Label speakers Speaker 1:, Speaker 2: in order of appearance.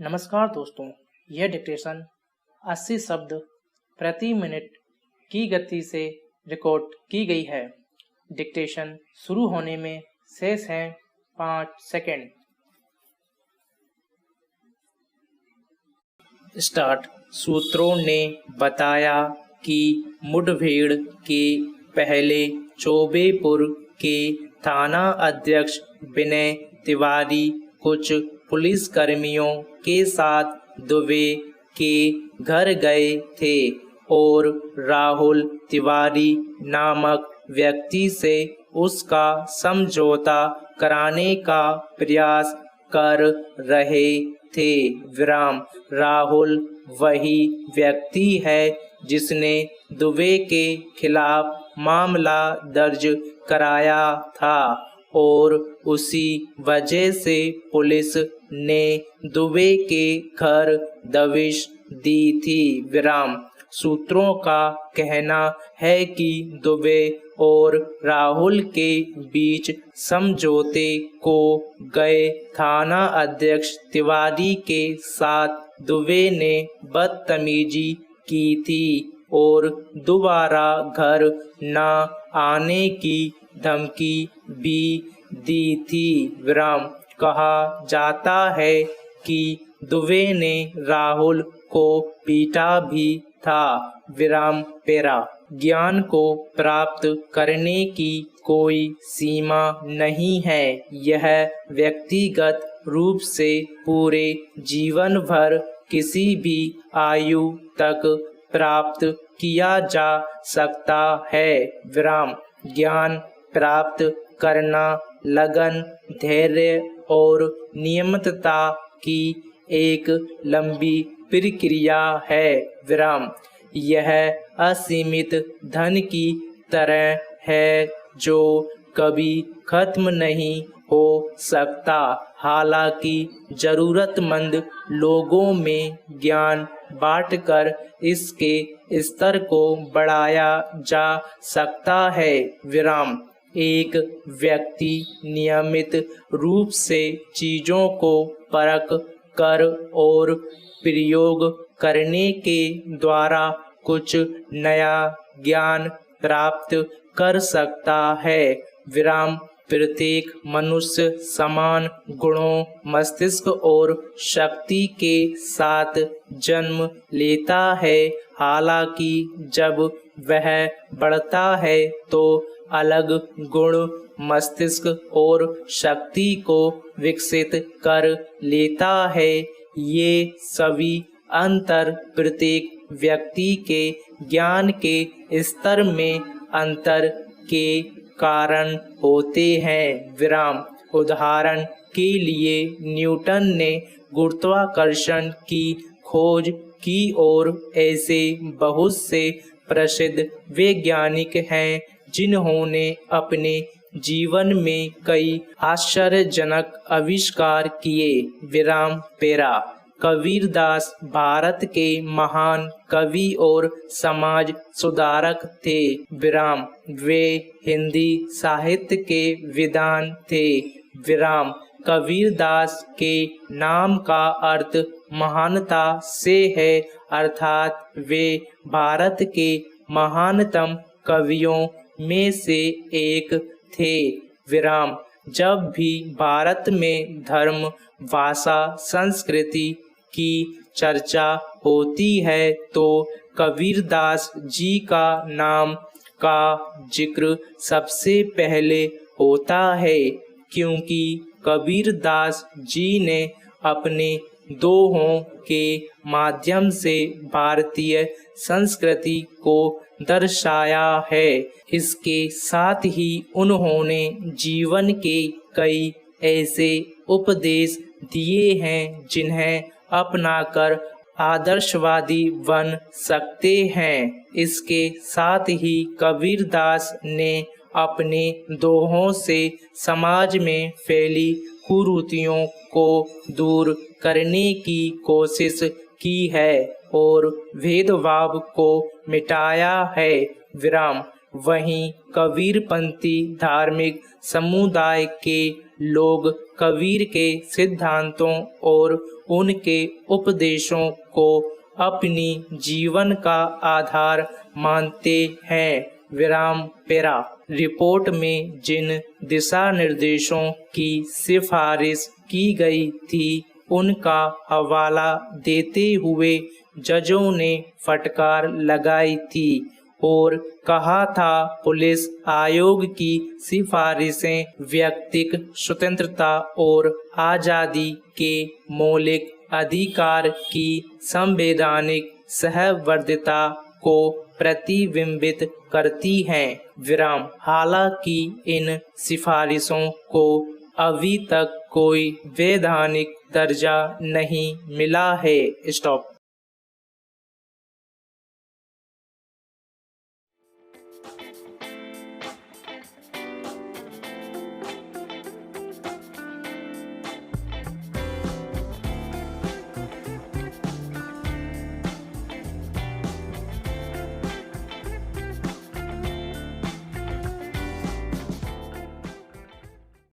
Speaker 1: नमस्कार दोस्तों, यह डिक्टेशन 80 शब्द प्रति मिनट की गति से रिकॉर्ड की गई है। डिक्टेशन शुरू होने में शेष हैं 5 सेकंड। स्टार्ट। सूत्रों ने बताया कि मुठभेड़ के पहले चौबेपुर के थाना अध्यक्ष विनय तिवारी कुछ पुलिसकर्मियों के साथ दुबे के घर गए थे और राहुल तिवारी नामक व्यक्ति से उसका समझौता कराने का प्रयास कर रहे थे। राहुल वही व्यक्ति है जिसने दुबे के खिलाफ मामला दर्ज कराया था और उसी वजह से पुलिस ने दुबे के घर दबिश दी थी। सूत्रों का कहना है कि दुबे और राहुल के बीच समझौते को गए थाना अध्यक्ष तिवारी के साथ दुबे ने बदतमीजी की थी और दोबारा घर न आने की धमकी भी दी थी। कहा जाता है कि दुबे ने राहुल को पीटा भी था। ज्ञान को प्राप्त करने की कोई सीमा नहीं है। यह व्यक्तिगत रूप से पूरे जीवन भर किसी भी आयु तक प्राप्त किया जा सकता है। ज्ञान प्राप्त करना लगन, धैर्य और नियमितता की एक लंबी प्रक्रिया है। यह असीमित धन की तरह है जो कभी खत्म नहीं हो सकता। हालांकि जरूरतमंद लोगों में ज्ञान बांटकर इसके स्तर को बढ़ाया जा सकता है। एक व्यक्ति नियमित रूप से चीजों को परख कर और प्रयोग करने के द्वारा कुछ नया ज्ञान प्राप्त कर सकता है। प्रत्येक मनुष्य समान गुणों, मस्तिष्क और शक्ति के साथ जन्म लेता है। हालांकि जब वह बढ़ता है तो अलग गुण, मस्तिष्क और शक्ति को विकसित कर लेता है। ये सभी अंतर प्रत्येक व्यक्ति के ज्ञान के स्तर में अंतर के कारण होते हैं। उदाहरण के लिए न्यूटन ने गुरुत्वाकर्षण की खोज की और ऐसे बहुत से प्रसिद्ध वैज्ञानिक हैं जिन्होंने अपने जीवन में कई आश्चर्यजनक आविष्कार किए। कबीरदास भारत के महान कवि और समाज सुधारक थे। वे हिंदी साहित्य के विद्वान थे। कबीरदास के नाम का अर्थ महानता से है, अर्थात वे भारत के महानतम कवियों में से एक थे। जब भी भारत में धर्म, भाषा, संस्कृति की चर्चा होती है तो कबीरदास जी का नाम का जिक्र सबसे पहले होता है, क्योंकि कबीरदास जी ने अपने दोहों के माध्यम से भारतीय संस्कृति को दर्शाया है। इसके साथ ही उन्होंने जीवन के कई ऐसे उपदेश दिए हैं जिन्हें अपनाकर आदर्शवादी बन सकते हैं। इसके साथ ही कबीरदास ने अपने दोहों से समाज में फैली कुरीतियों को दूर करने की कोशिश की है और भेदभाव को मिटाया है। वहीं कबीरपंथी धार्मिक समुदाय के लोग कबीर के सिद्धांतों और उनके उपदेशों को अपनी जीवन का आधार मानते हैं। विराम पेरा। रिपोर्ट में जिन दिशा निर्देशों की सिफारिश की गई थी उनका हवाला देते हुए जजों ने फटकार लगाई थी और कहा था पुलिस आयोग की सिफारिशें व्यक्तिक स्वतंत्रता और आजादी के मौलिक अधिकार की संवैधानिक सहवर्तिता को प्रतिबिंबित करती हैं। विराम। हालांकि इन सिफारिशों को अभी तक कोई वैधानिक दर्जा नहीं मिला है। स्टॉप।